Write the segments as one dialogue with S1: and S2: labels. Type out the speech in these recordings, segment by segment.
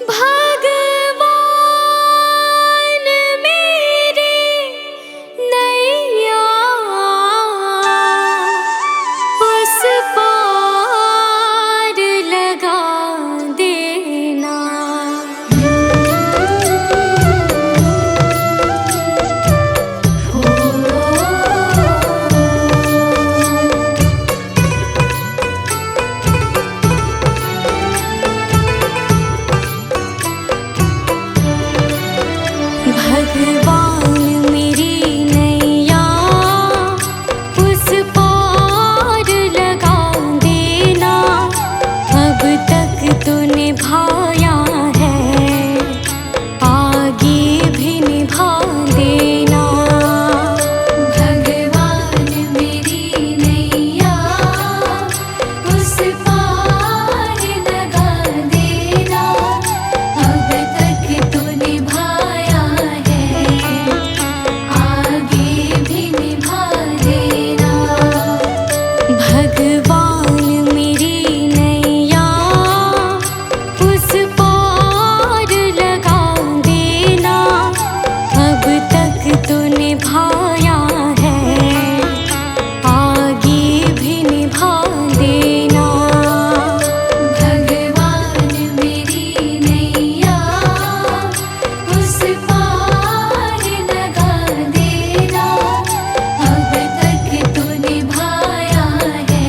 S1: भगवान मेरी नैया उस पार लगा देना। भगवान मेरी नैया उस पार लगा देना। अब तक तो निभाया है, आगे भी निभा देना। भगवान मेरी नैया उस पार लगा देना। अब तक तो निभाया है, आगे भी निभा देना। भगवान मेरी नैया उस पार लगा देना। अब तक तो निभाया है, आगे भी निभा देना। भगवान मेरी नैया उस पार लगा देना। अब तक तो निभाया है,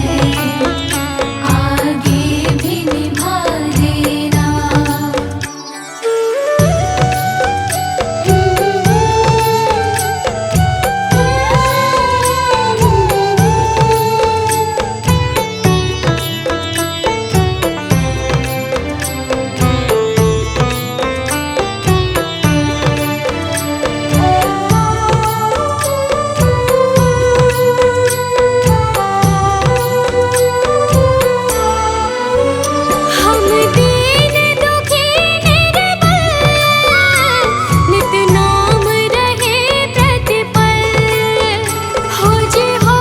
S1: आगे भी निभा देना। हम दीन दुखी निर्बल, नित नाम रहे प्रतिपल। हो जी हो,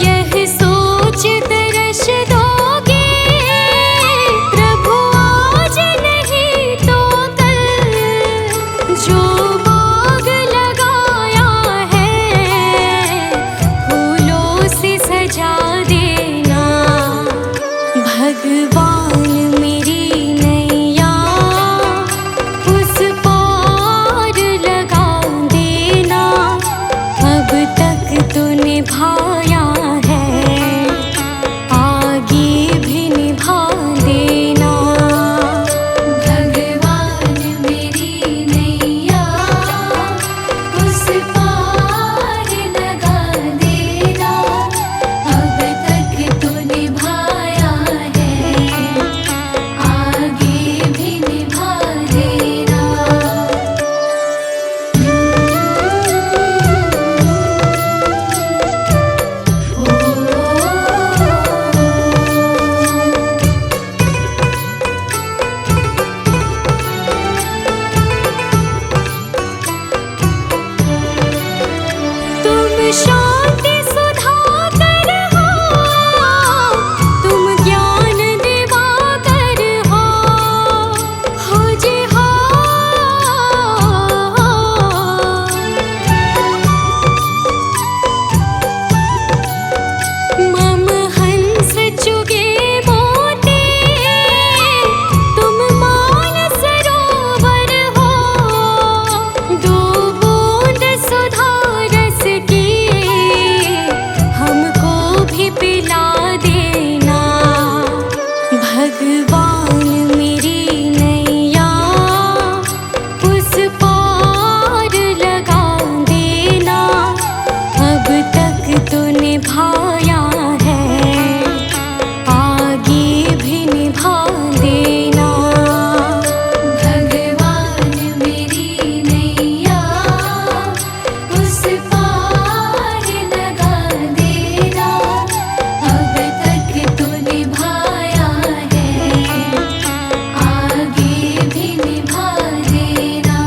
S1: यह सोच तरस दोगे प्रभु आज नहीं तो कल। जो बाग लगाया है फूलों से सजा देना। भगवान मेरी नैया उस पार लगा देना। अब तक तो निभाया है, आगे भी निभा देना। भगवान मेरी नैया उस पार लगा देना। अब तक तो निभाया है, आगे भी निभा देना। तुम शांति सुधाकर हो, तुम ज्ञान दिवाकर हो जी हो। मम हंस चुगे मोती, तुम मान सरोवर हो। दो बूंद सुधा रस की हमको भी पिला देना। भगवान मेरी नैया उस पार लगा देना। अब तक तो निभाया है, आगे भी निभा देना। भगवान मेरी नैया उस पार लगा देना। अब तक तो निभाया है, आगे भी निभा देना।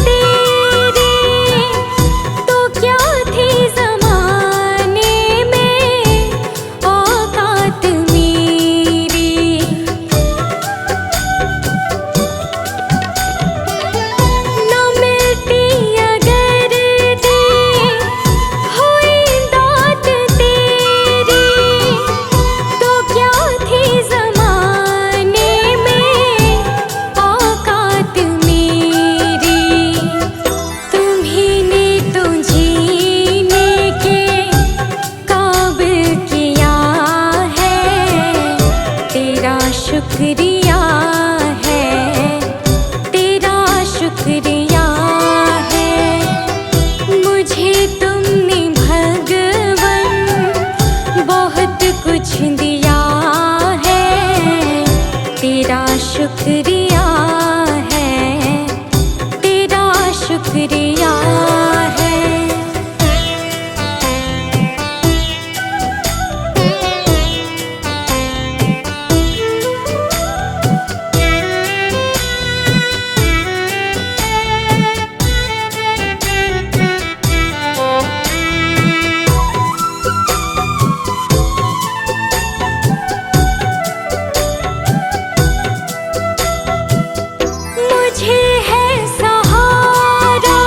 S2: तेरे
S1: मुझे है सहारा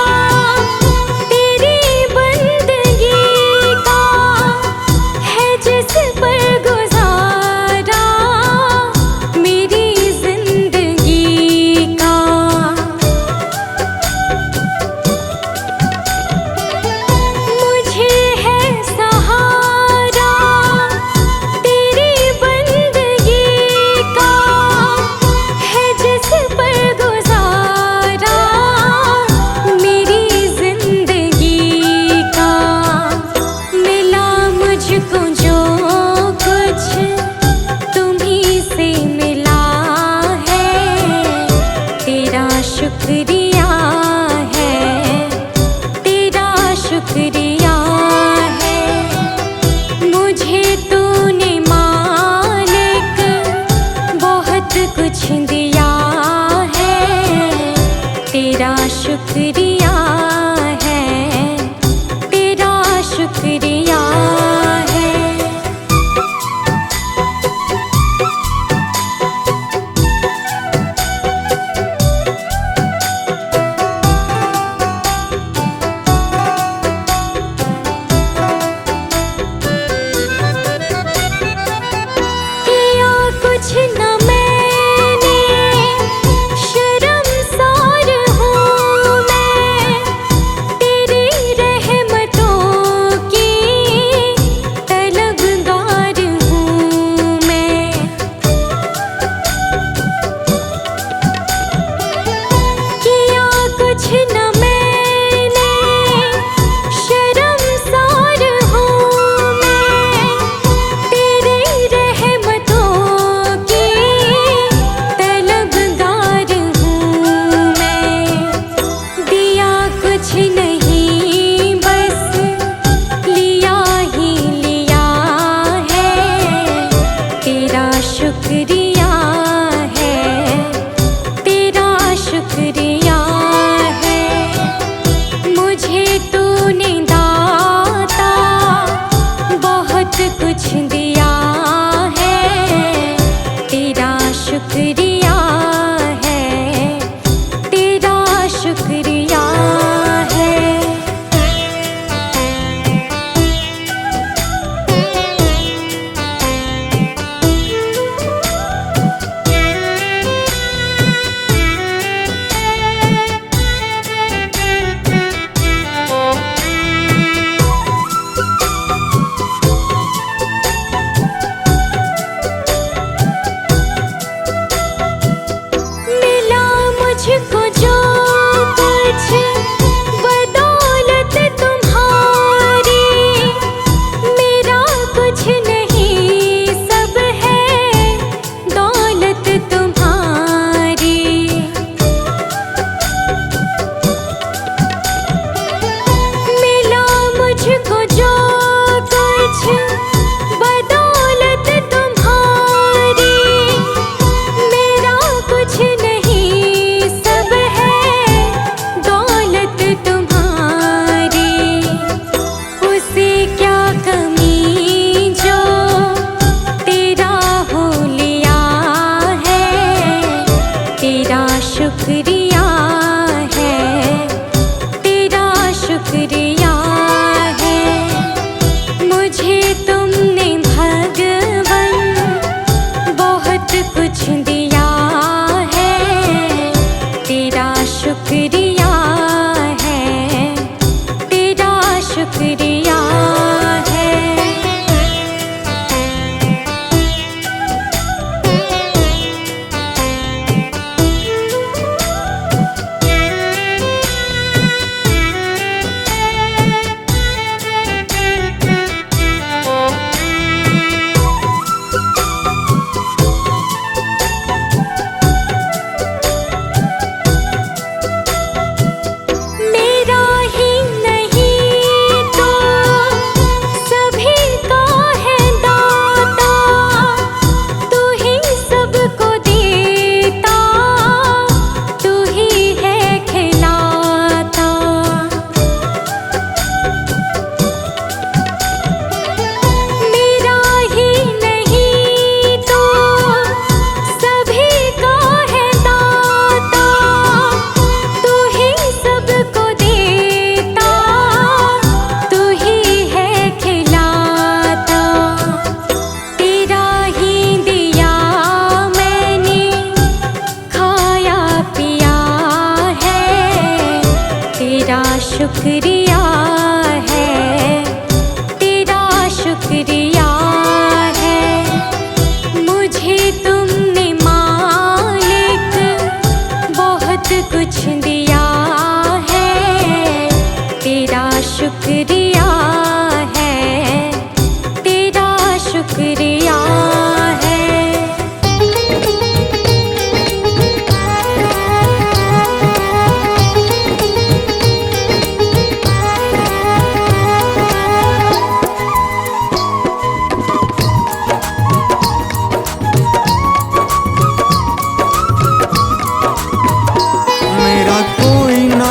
S1: तेरी बंदगी का, है जिस पर गुजारा मेरी जिंदगी का। मुझे है सहारा तेरी बंदगी का, है जिस पर गुजारा मेरी जिंदगी का। मिला मुझको जो कुछ तुम्हीं से मिला है, तेरा शुक्रिया है, तेरा शुक्रिया है। मुझे तूने मालिक बहुत कुछ दिया है, तेरा शुक्रिया है, तेरा शुक्रिया है। किया कुछ न मैंने, शर्मसार हूँ मैं, शुक्रिया है, तेरा शुक्रिया है। मुझे तुमने मालिक बहुत कुछ दिया है, तेरा शुक्रिया है, तेरा शुक्रिया है।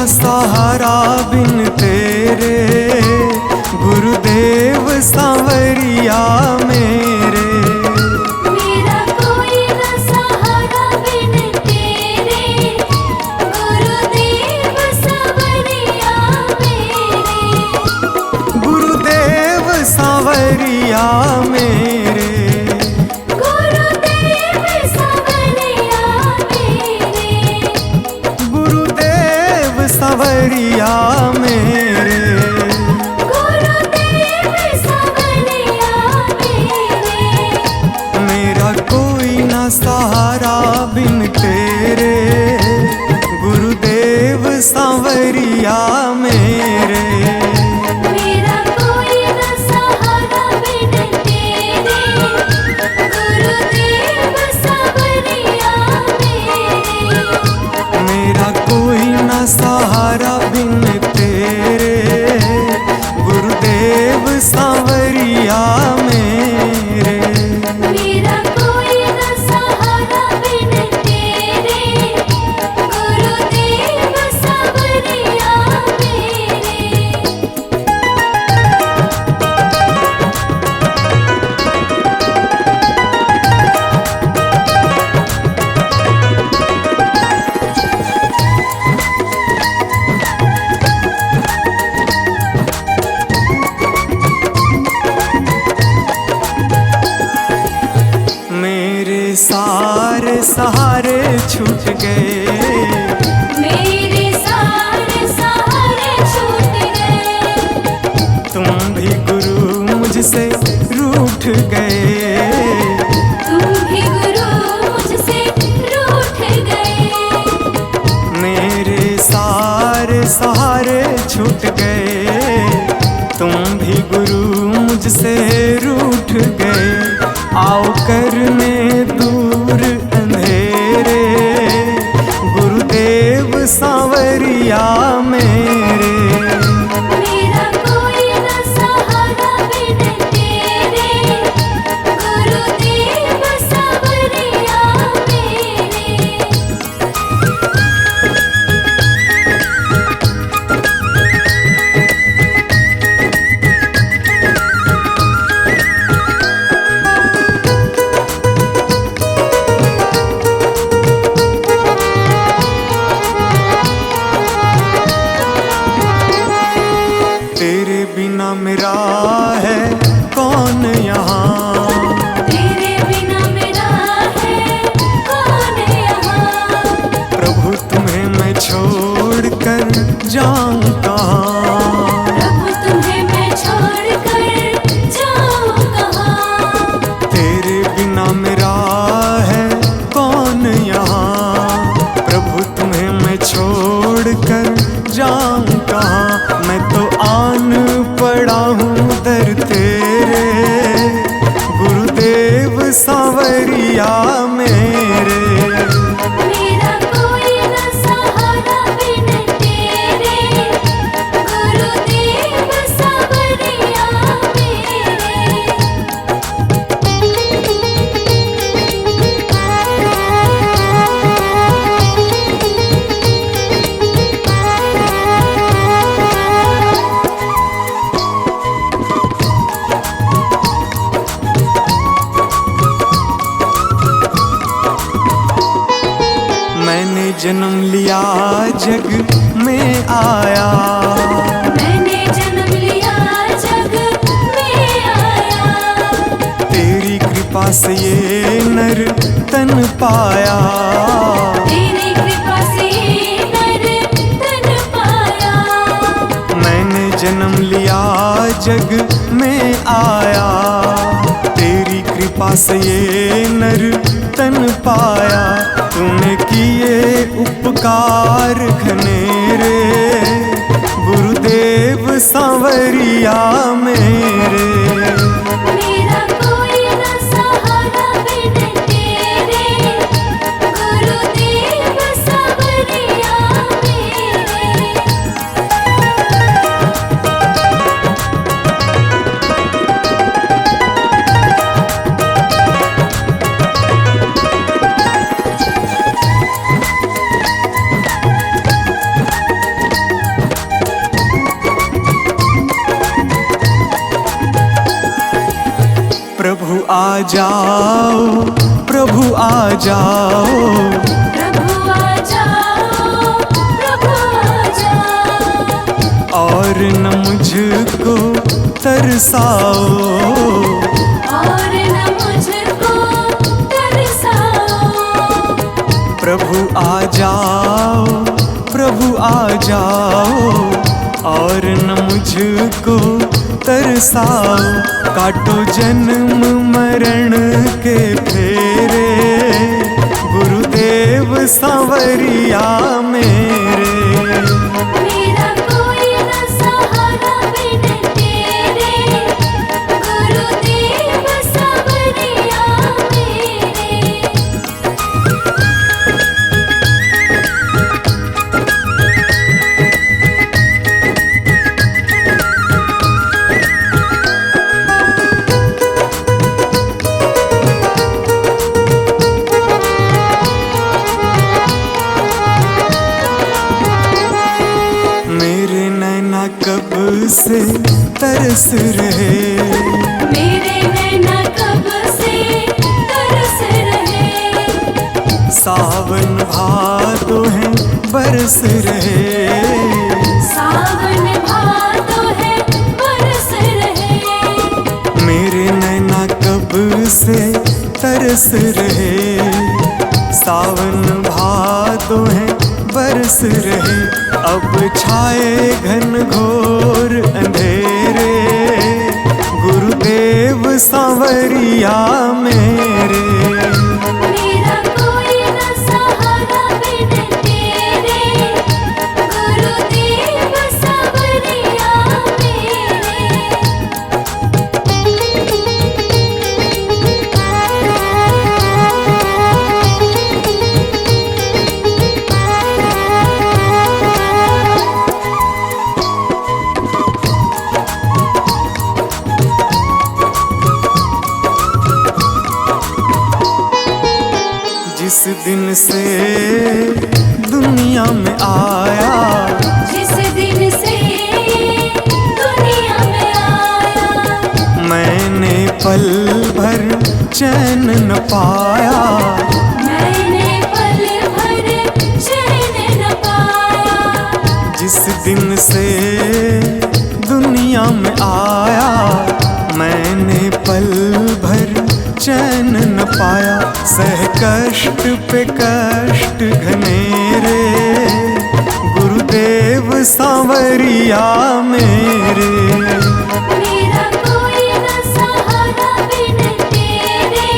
S2: सहारा बिन तेरे गुरुदेव सांवरिया मेरे।
S1: मेरा कोई न सहारा बिन तेरे गुरुदेव सांवरिया मेरे।
S2: गुरुदेव सांवरिया मेरे। सांवरिया मेरे।
S1: गुरुदेव सांवरिया मेरे।
S2: मेरा कोई ना सहारा बिन तेरे गुरुदेव सांवरिया मेरे।
S1: मेरा कोई न सहारा बिन तेरे गुरुदेव सांवरिया मेरे।
S2: मेरा कोई ना सहारा बिन तेरे गुरुदेव सांवरिया मेरे।
S1: मेरा कोई न सहारा बिन तेरे गुरुदेव सांवरिया मेरे।
S2: सारे सहारे छूट गए।
S1: मेरे सारे सहारे छूट गए।
S2: तुम भी गुरु मुझसे रूठ गए।
S1: तुम भी गुरु मुझसे रूठ गए।
S2: मेरे सारे सहारे छूट गए। तुम भी गुरु मुझसे रूठ गए। आओ करने दूर अंधेरे गुरुदेव सांवरिया मेरे।
S1: मेरा कोई न सहारा बिन तेरे गुरुदेव सांवरिया मेरे।
S2: बिना मेरा है कौन यहाँ।
S1: तेरे बिना मेरा है कौन यहाँ।
S2: प्रभु तुम्हें मैं छोड़ कर जाऊँ कहाँ।
S1: प्रभु तुम्हें मैं छोड़ कर जाऊँ कहाँ।
S2: तेरे बिना मेरा है कौन यहाँ। प्रभु तुम्हें मैं छोड़ कर जाऊँ कहाँ। मैं तो आन पड़ा हूँ दर तेरे गुरुदेव सांवरिया मेरे।
S1: मेरा कोई न सहारा बिन तेरे गुरुदेव सांवरिया मेरे।
S2: जन्म लिया जग में आया।
S1: मैंने जन्म लिया जग में आया।
S2: तेरी कृपा से ये नर तन पाया।
S1: तेरी कृपा से नर तन पाया।
S2: जग में आया, तेरी कृपा से ये नर तन पाया। तूने किए उपकार घनेरे, गुरुदेव सांवरिया मेरे।
S1: मेरा कोई न सहारा बिन तेरे, गुरुदेव सांवरिया मेरे।
S2: प्रभु आ जाओ, प्रभु आ जाओ,
S1: प्रभु आ जाओ, प्रभु आ जाओ।
S2: और न मुझको तरसाओ,
S1: और न मुझको तरसाओ।
S2: प्रभु आ जाओ, प्रभु आ जाओ, और न मुझको तरसाओ। काटो जन्म मरण के फेरे, गुरुदेव सांवरिया मेरे।
S1: मेरा कोई न सहारा बिन तेरे, गुरुदेव सांवरिया मेरे।
S2: मेरे नैना कब से तरस रहे,
S1: मेरे नैना कब से तरस रहे।
S2: सावन भादो है बरस रहे,
S1: सावन भादो है बरस रहे।
S2: मेरे नैना कब से तरस रहे। सावन भादो है बरस रहे। अब छाए घन घोर अंधेरे, गुरुदेव सांवरिया मेरे।
S1: मेरा कोई न सहारा बिन तेरे, गुरुदेव सांवरिया
S2: जिस दिन से दुनिया में आया,
S1: जिस दिन से दुनिया में आया।
S2: मैंने पल भर चैन न पाया,
S1: मैंने पल भर चैन न पाया।
S2: जिस दिन से दुनिया में आया। मैंने पल भर चैन न पाया। सह कष्ट पे कष्ट घनेरे, गुरुदेव सांवरिया मेरे।
S1: मेरा कोई न सहारा बिन तेरे,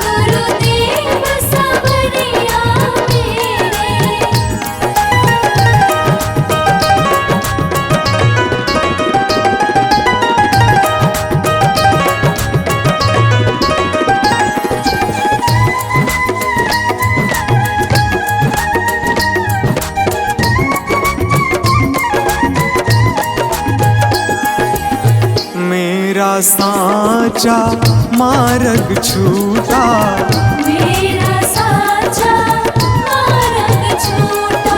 S1: गुरुदेव सांवरिया मेरे।
S2: मेरा साचा मार्ग छूटा,
S1: मेरा साचा मार्ग छूटा।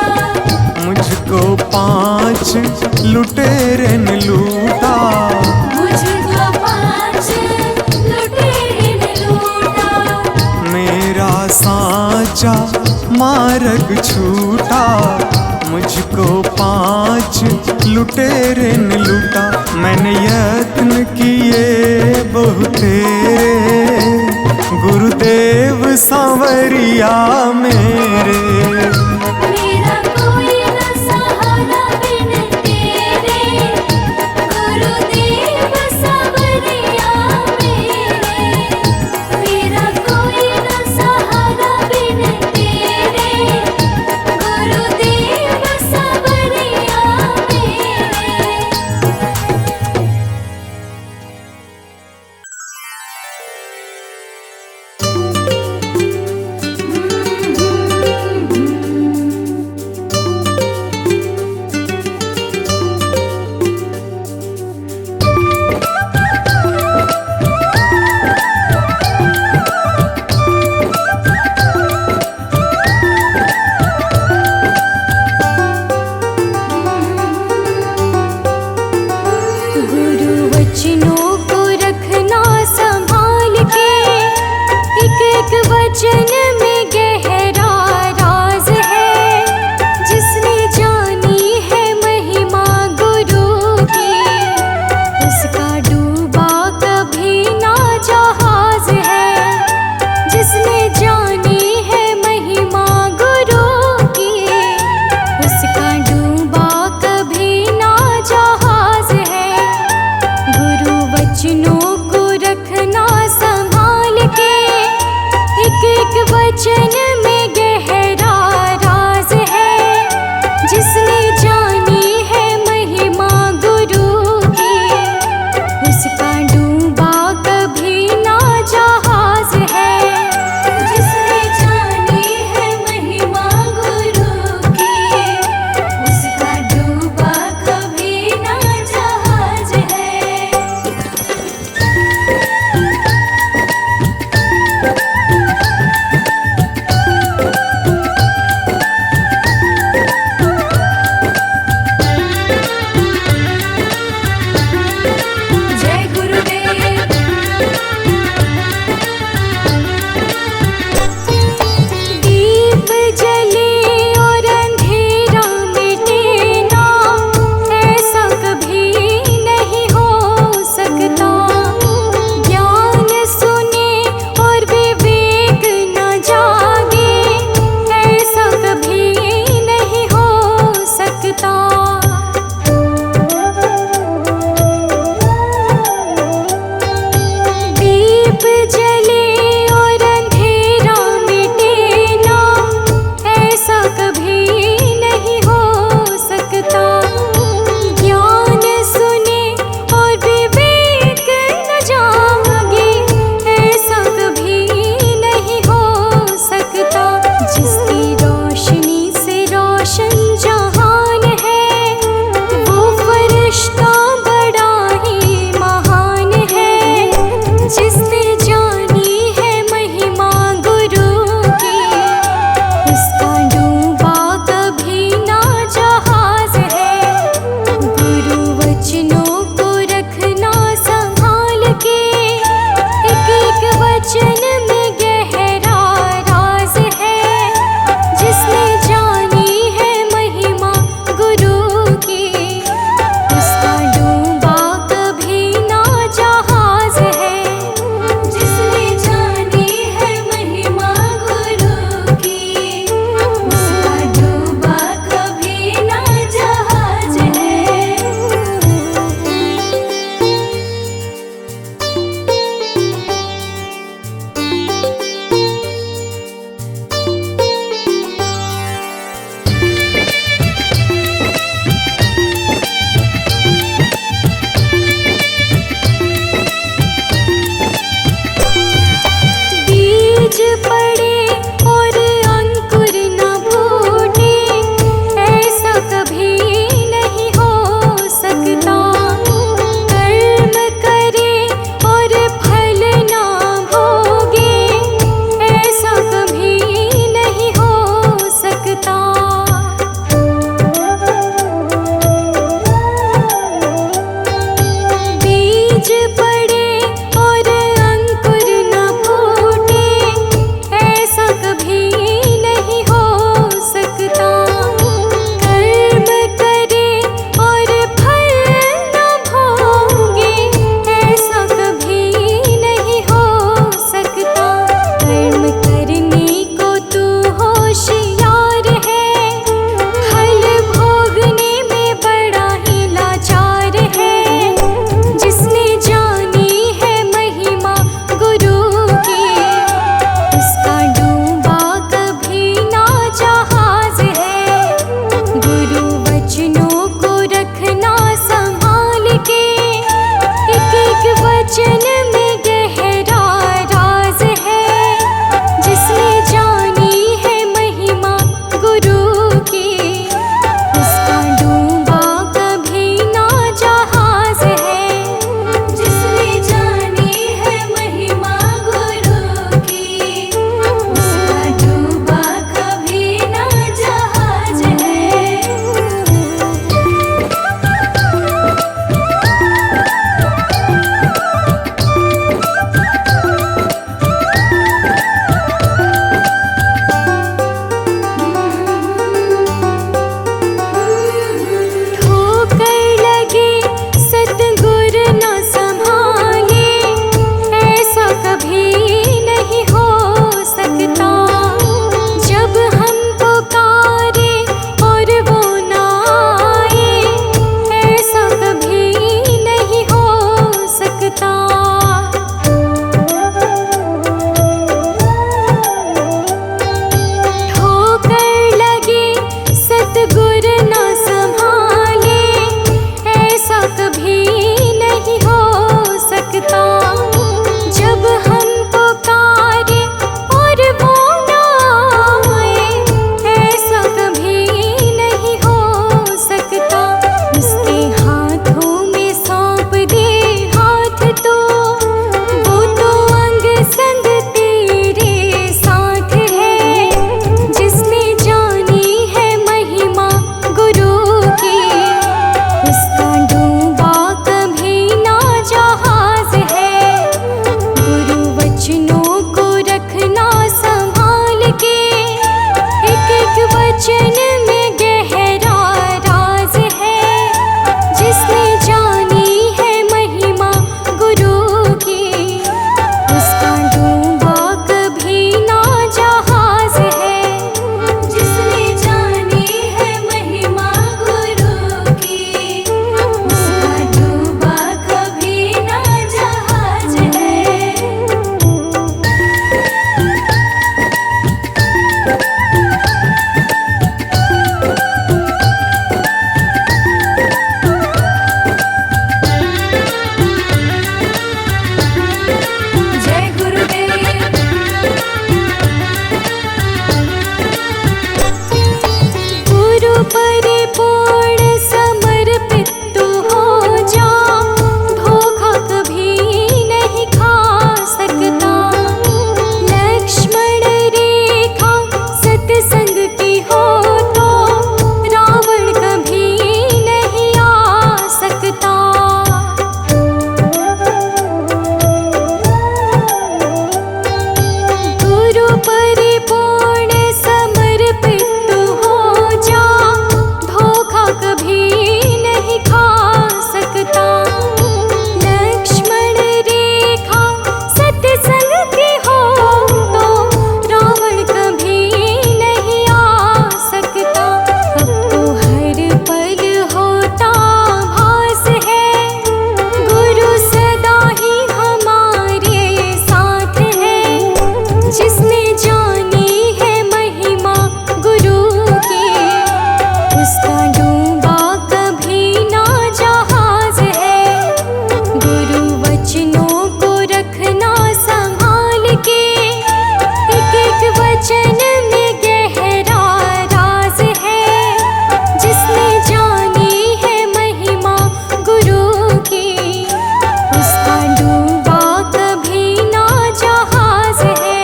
S2: मुझको 5 लुटेरे ने लूटा।
S1: मुझको 5 लुटेरे ने लूटा।
S2: मेरा साचा मार्ग छूटा, मुझको 5 लुटेरे ने लूटा। मैंने यत्न किए बहुतेरे, गुरुदेव सांवरिया मेरे।
S1: मेरा कोई न सहारा बिन तेरे, गुरुदेव उसका डूबा कभी ना जहाज है। गुरु वचनों को रखना संभाल के, एक एक वचन में गहरा राज है। जिसने जानी है महिमा गुरु की, उसका डूबा कभी ना जहाज है।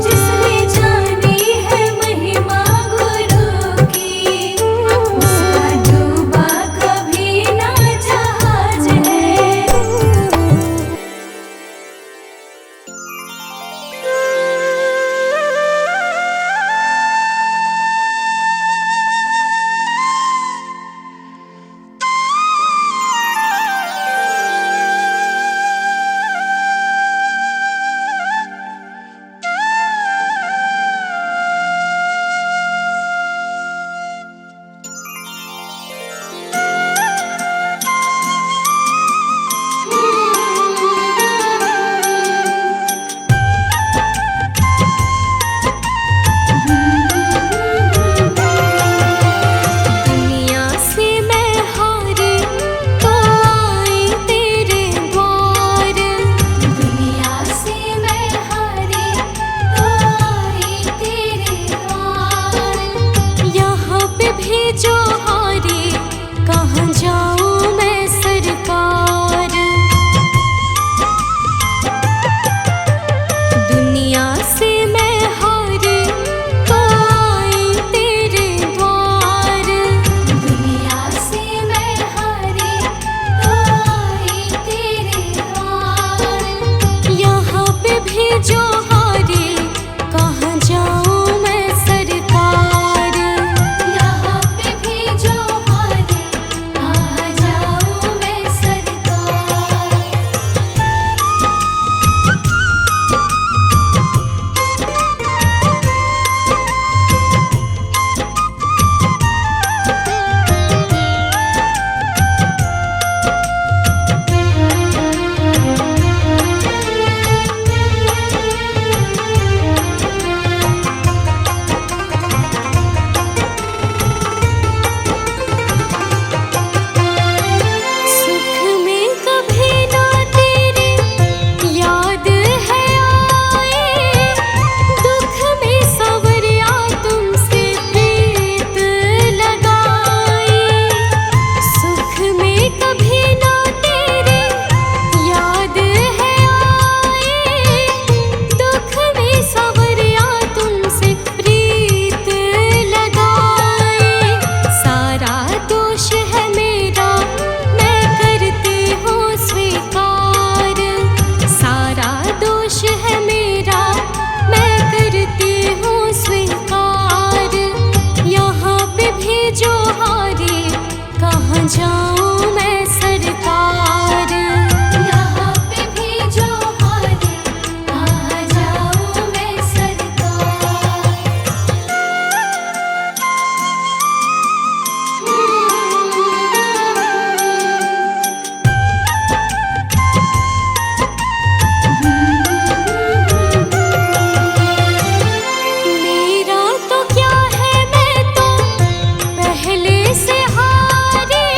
S1: जिसने जानी है महिमा गुरु की, उसका डूबा कभी ना जहाज है। दुनिया से मैं हारी तो आई तेरे द्वार। दुनिया से मैं हारी तो आई तेरे द्वार। यहाँ पे भेजो हारी, कहाँ जाऊँ मैं सरकार। दुनिया से मैं हारी तो आई तेरे द्वार। दुनिया से मैं हारी तो आई तेरे द्वार। यहाँ पे भेजो हारी, कहाँ जाऊँ मैं सरकार। यहाँ पे भेजो हारी, कहाँ जाऊँ मैं सरकार। सुख में कभी ना तेरी याद है आए। दुख में सवरिया तुमसे प्रीत लगाए। सुख में कभी ना तेरी याद है आए। दुख में सवरिया तुमसे प्रीत लगाए। सारा दोष है मेरा, मैं करती हूँ स्वीकार। सारा दोष है मेरा, मैं करती हूँ स्वीकार। यहाँ पे भेजो हारी, कहाँ जाऊँ मैं सरकार। यहाँ पे भेजो हारी, कहाँ जाऊँ मैं सरकार। मेरा तो क्या है, मैं तो पहले से हारी।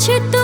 S1: दोष